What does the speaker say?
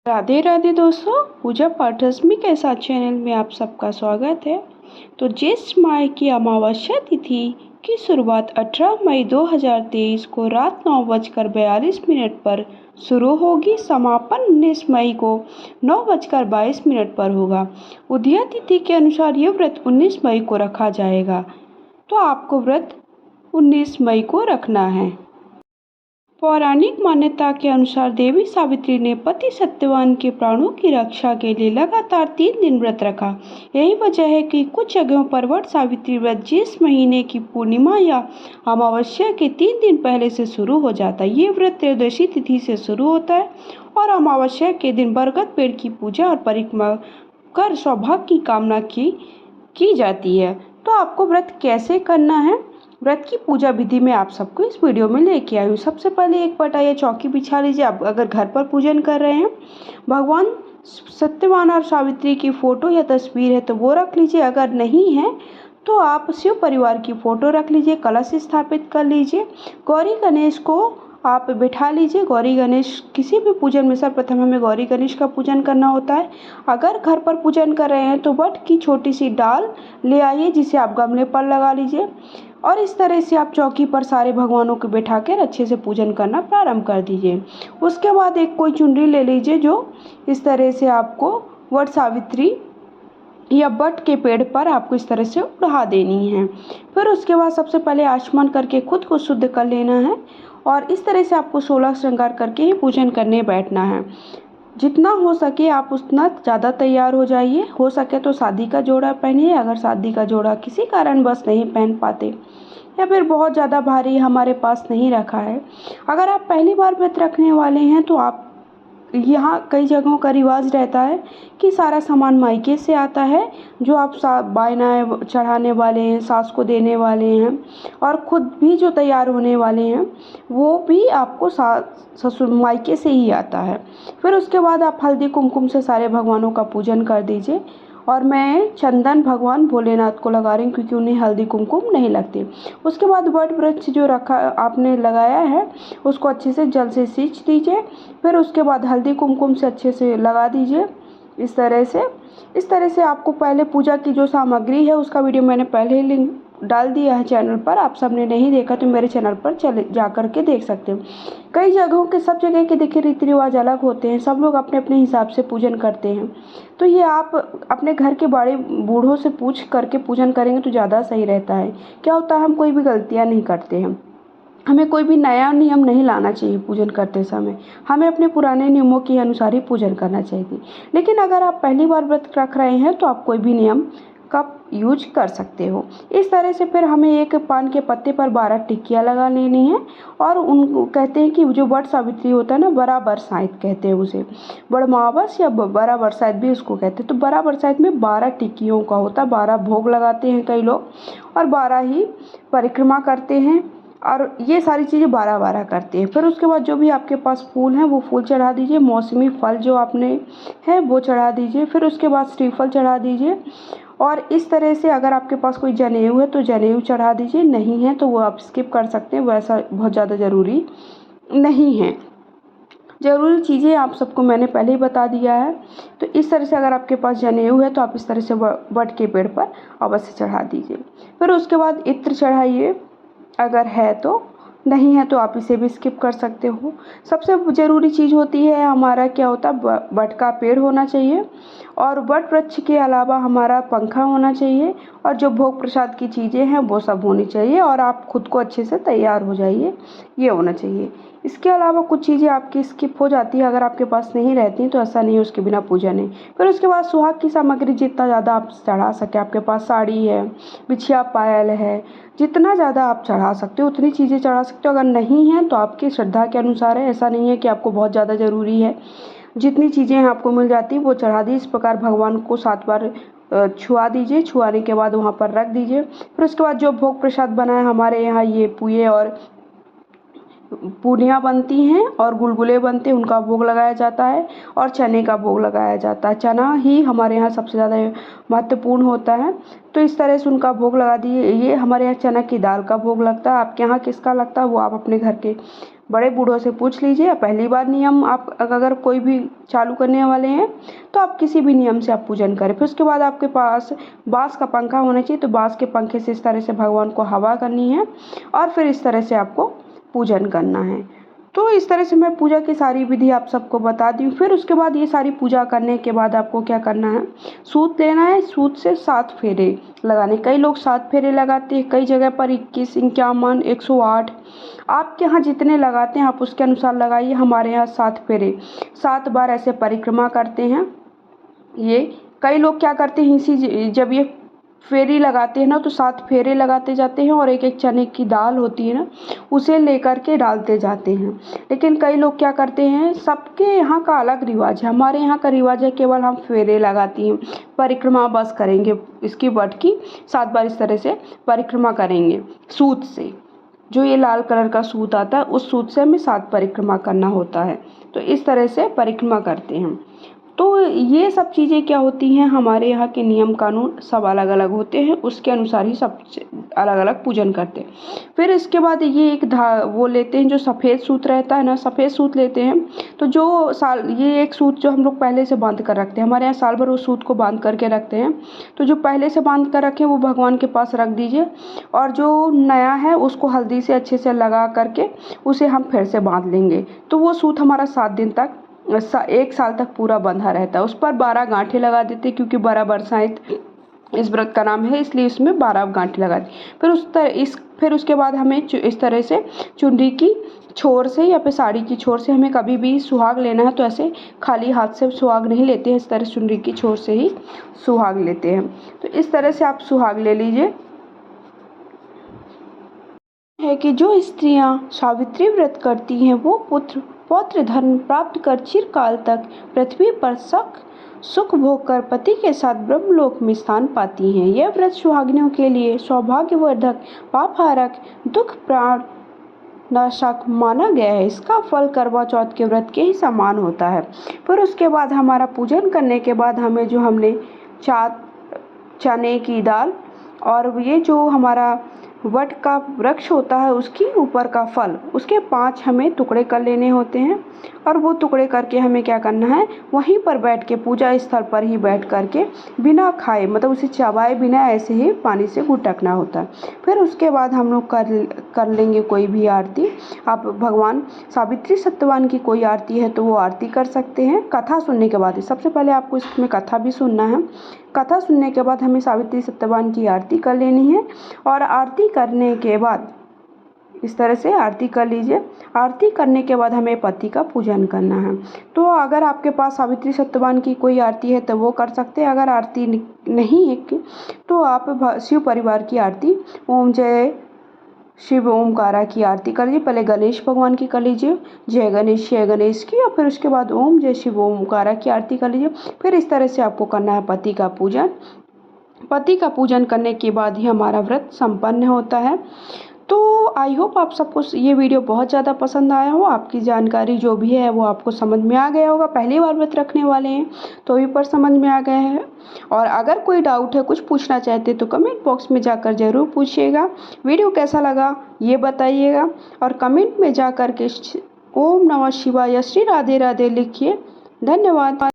राधे राधे दोस्तों, पूजा पाठरश्मि के साथ चैनल में आप सबका स्वागत है। तो ज्येष्ठ माह की अमावस्या तिथि की शुरुआत 18 मई 2023 को रात 9:42 पर शुरू होगी। समापन 19 मई को 9:22 पर होगा। उदया तिथि के अनुसार यह व्रत 19 मई को रखा जाएगा, तो आपको व्रत 19 मई को रखना है। पौराणिक मान्यता के अनुसार देवी सावित्री ने पति सत्यवान के प्राणों की रक्षा के लिए लगातार 3 दिन व्रत रखा। यही वजह है कि कुछ जगहों पर वट सावित्री व्रत ज्येष्ठ महीने की पूर्णिमा या अमावस्या के 3 दिन पहले से शुरू हो जाता है। ये व्रत त्रयोदशी तिथि से शुरू होता है और अमावस्या के दिन बरगद पेड़ की पूजा और परिक्रमा कर सौभाग्य की कामना की जाती है। तो आपको व्रत कैसे करना है, व्रत की पूजा विधि में आप सबको इस वीडियो में लेके आई हूँ। सबसे पहले एक पटा या चौकी बिछा लीजिए। आप अगर घर पर पूजन कर रहे हैं, भगवान सत्यवान और सावित्री की फोटो या तस्वीर है तो वो रख लीजिए। अगर नहीं है तो आप शिव परिवार की फोटो रख लीजिए, कलश स्थापित कर लीजिए। गौरी गणेश को आप बिठा लीजिए। गौरी गणेश किसी भी पूजन में सर्वप्रथम हमें गौरी गणेश का पूजन करना होता है। अगर घर पर पूजन कर रहे हैं तो वट की छोटी सी डाल ले आइए, जिसे आप गमले पर लगा लीजिए और इस तरह से आप चौकी पर सारे भगवानों को बैठा कर अच्छे से पूजन करना प्रारंभ कर दीजिए। उसके बाद एक कोई चुनरी ले लीजिए जो इस तरह से आपको वट सावित्री या वट के पेड़ पर आपको इस तरह से उड़ा देनी है। फिर उसके बाद सबसे पहले आचमन करके खुद को शुद्ध कर लेना है और इस तरह से आपको 16 श्रृंगार करके ही पूजन करने बैठना है। जितना हो सके आप उतना ज़्यादा तैयार हो जाइए। हो सके तो शादी का जोड़ा पहनिए। अगर शादी का जोड़ा किसी कारणवश नहीं पहन पाते या फिर बहुत ज़्यादा भारी हमारे पास नहीं रखा है, अगर आप पहली बार व्रत रखने वाले हैं तो आप यहाँ कई जगहों का रिवाज रहता है कि सारा सामान मायके से आता है। जो आप बायनाएँ चढ़ाने वाले हैं, सास को देने वाले हैं और खुद भी जो तैयार होने वाले हैं वो भी आपको ससुर मायके से ही आता है। फिर उसके बाद आप हल्दी कुमकुम से सारे भगवानों का पूजन कर दीजिए। और मैं चंदन भगवान भोलेनाथ को लगा रही हूँ क्योंकि उन्हें हल्दी कुमकुम नहीं लगती। उसके बाद वट वृक्ष जो रखा आपने लगाया है उसको अच्छे से जल से सींच दीजिए। फिर उसके बाद हल्दी कुमकुम से अच्छे से लगा दीजिए। इस तरह से आपको पहले पूजा की जो सामग्री है उसका वीडियो मैंने पहले ही लिंक डाल दिया है चैनल पर। आप सबने नहीं देखा तो मेरे चैनल पर चले जा कर के देख सकते हो। कई जगहों के सब जगह के देखिए रीति रिवाज अलग होते हैं। सब लोग अपने अपने हिसाब से पूजन करते हैं। तो ये आप अपने घर के बड़े बूढ़ों से पूछ करके पूजन करेंगे तो ज़्यादा सही रहता है। क्या होता है, हम कोई भी गलतियाँ नहीं करते हैं। हमें कोई भी नया नियम नहीं लाना चाहिए पूजन करते समय। हमें अपने पुराने नियमों के अनुसार ही पूजन करना चाहिए। लेकिन अगर आप पहली बार व्रत रख रहे हैं तो आप कोई भी नियम का यूज कर सकते हो। इस तरह से फिर हमें एक पान के पत्ते पर 12 टिक्कियाँ लगा लेनी है और उनको कहते हैं कि जो वट सावित्री होता है ना, बड़ा बरसाइत कहते हैं उसे, बड़मावस या बड़ा बरसाइत भी उसको कहते हैं। तो बड़ा बरसाइत में 12 टिक्कियों का होता है। 12 भोग लगाते हैं कई लोग और 12 ही परिक्रमा करते हैं और ये सारी चीज़ें 12-12 करते हैं। फिर उसके बाद जो भी आपके पास फूल हैं वो फूल चढ़ा दीजिए। मौसमी फल जो आपने है वो चढ़ा दीजिए। फिर उसके बाद श्रीफल चढ़ा दीजिए और इस तरह से अगर आपके पास कोई जनेऊ है तो जनेऊ चढ़ा दीजिए। नहीं है तो वो आप स्किप कर सकते हैं, वैसा बहुत ज़्यादा ज़रूरी नहीं है। ज़रूरी चीज़ें आप सबको मैंने पहले ही बता दिया है। तो इस तरह से अगर आपके पास जनेऊ है तो आप इस तरह से वट के पेड़ पर अवश्य चढ़ा दीजिए। फिर उसके बाद इत्र चढ़ाइए अगर है तो, नहीं है तो आप इसे भी स्किप कर सकते हो। सबसे ज़रूरी चीज़ होती है हमारा क्या होता है, वट का पेड़ होना चाहिए और वट वृक्ष के अलावा हमारा पंखा होना चाहिए और जो भोग प्रसाद की चीज़ें हैं वो सब होनी चाहिए और आप खुद को अच्छे से तैयार हो जाइए, ये होना चाहिए। इसके अलावा कुछ चीज़ें आपकी स्किप हो जाती है। अगर आपके पास नहीं रहती तो ऐसा नहीं है उसके बिना पूजा नहीं। फिर उसके बाद सुहाग की सामग्री जितना ज़्यादा आप चढ़ा सके, आपके पास साड़ी है, बिछिया पायल है, जितना ज़्यादा आप चढ़ा सकते हो उतनी चीज़ें चढ़ा सकते हो। अगर नहीं है तो आपकी श्रद्धा के अनुसार है। ऐसा नहीं है कि आपको बहुत ज़्यादा ज़रूरी है। जितनी चीज़ें आपको मिल जाती वो चढ़ा दी। इस प्रकार भगवान को 7 बार छुआ दीजिए। छुआने के बाद वहाँ पर रख दीजिए। फिर उसके बाद जो भोग प्रसाद बना है हमारे यहाँ, ये पुए और पूड़ियाँ बनती हैं और गुलगुले बनते हैं, उनका भोग लगाया जाता है और चने का भोग लगाया जाता है। चना ही हमारे यहाँ सबसे ज़्यादा महत्वपूर्ण होता है। तो इस तरह से उनका भोग लगा दिए। ये हमारे यहाँ चना की दाल का भोग लगता है। आपके यहाँ किसका लगता है वो आप अपने घर के बड़े बूढ़ों से पूछ लीजिए। या पहली बार नियम आप अगर कोई भी चालू करने वाले हैं तो आप किसी भी नियम से आप पूजन करें। फिर उसके बाद आपके पास बाँस का पंखा होना चाहिए, तो बाँस के पंखे से इस तरह से भगवान को हवा करनी है और फिर इस तरह से आपको पूजन करना है। तो इस तरह से मैं पूजा की सारी विधि आप सबको बता दी हूँ। फिर उसके बाद ये सारी पूजा करने के बाद आपको क्या करना है, सूत लेना है, सूत से 7 फेरे लगाने। कई लोग 7 फेरे लगाते हैं, कई जगह पर 21, 51, 108, आपके यहाँ जितने लगाते हैं आप उसके अनुसार लगाइए। हमारे यहाँ 7 फेरे, 7 बार ऐसे परिक्रमा करते हैं। ये कई लोग क्या करते हैं, इसी जब ये फेरी लगाते हैं ना तो 7 फेरे लगाते जाते हैं और एक एक चने की दाल होती है ना उसे लेकर के डालते जाते हैं। लेकिन कई लोग क्या करते हैं, सबके यहाँ का अलग रिवाज है। हमारे यहाँ का रिवाज है केवल हम फेरे लगाती हैं, परिक्रमा बस करेंगे इसकी वट की 7 बार इस तरह से परिक्रमा करेंगे सूत से। जो ये लाल कलर का सूत आता है उस सूत से हमें 7 परिक्रमा करना होता है। तो इस तरह से परिक्रमा करते हैं। तो ये सब चीज़ें क्या होती हैं, हमारे यहाँ के नियम कानून सब अलग अलग होते हैं, उसके अनुसार ही सब अलग अलग पूजन करते हैं। फिर इसके बाद ये एक वो लेते हैं जो सफ़ेद सूत रहता है ना, सफ़ेद सूत लेते हैं। तो जो ये एक सूत जो हम लोग पहले से बांध कर रखते हैं, हमारे यहाँ साल भर उस सूत को बांध करके रखते हैं। तो जो पहले से बांध कर रखें वो भगवान के पास रख दीजिए और जो नया है उसको हल्दी से अच्छे से लगा करके उसे हम फिर से बांध लेंगे। तो वो सूत हमारा 7 दिन तक 1 साल तक पूरा बंधा रहता है। उस पर 12 गांठें लगा देते हैं, क्योंकि 12 बरसाइत इस व्रत का नाम है, इसलिए इसमें 12 गांठें लगा दी। फिर उसके बाद हमें इस तरह से चुनरी की छोर से या फिर साड़ी की छोर से हमें कभी भी सुहाग लेना है तो ऐसे खाली हाथ से सुहाग नहीं लेते हैं, इस तरह चुनरी की छोर से ही सुहाग लेते हैं। तो इस तरह से आप सुहाग ले लीजिए। है कि जो स्त्रियां सावित्री व्रत करती हैं वो पौत्र धन प्राप्त कर चिरकाल तक पृथ्वी पर सुख भोग कर पति के साथ ब्रह्मलोक में स्थान पाती हैं। यह व्रत सुहागिनों के लिए सौभाग्यवर्धक, पापहारक, दुख प्राण नाशक माना गया है। इसका फल करवा चौथ के व्रत के ही समान होता है। फिर उसके बाद हमारा पूजन करने के बाद हमें जो हमने चने की दाल और ये जो हमारा वट का वृक्ष होता है उसकी ऊपर का फल, उसके 5 हमें टुकड़े कर लेने होते हैं और वो टुकड़े करके हमें क्या करना है, वहीं पर बैठ के पूजा स्थल पर ही बैठ करके बिना खाए, मतलब उसे चबाए बिना ऐसे ही पानी से गुटकना होता है। फिर उसके बाद हम लोग कर लेंगे कोई भी आरती। आप भगवान सावित्री सत्यवान की कोई आरती है तो वो आरती कर सकते हैं कथा सुनने के बाद। सबसे पहले आपको इसमें कथा भी सुनना है। कथा सुनने के बाद हमें सावित्री सत्यवान की आरती कर लेनी है और आरती करने के बाद इस तरह से आरती कर लीजिए। आरती करने के बाद हमें पति का पूजन करना है। तो अगर आपके पास सावित्री सत्यवान की कोई आरती है तो वो कर सकते हैं। अगर आरती नहीं है तो आप शिव परिवार की आरती, ओम जय शिव ओमकारा की आरती कर लीजिए। पहले गणेश भगवान की कर लीजिए, जय गणेश की, और फिर उसके बाद ओम जय शिव ओमकारा की आरती कर लीजिए। फिर इस तरह से आपको करना है पति का पूजन। पति का पूजन करने के बाद ही हमारा व्रत संपन्न होता है। तो आई होप आप सबको ये वीडियो बहुत ज़्यादा पसंद आया हो। आपकी जानकारी जो भी है वो आपको समझ में आ गया होगा। पहली बार व्रत रखने वाले हैं तो भी पर समझ में आ गया है। और अगर कोई डाउट है, कुछ पूछना चाहते तो कमेंट बॉक्स में जाकर ज़रूर पूछिएगा। वीडियो कैसा लगा ये बताइएगा और कमेंट में जाकर के ओम नमः शिवाय, श्री राधे राधे लिखिए। धन्यवाद।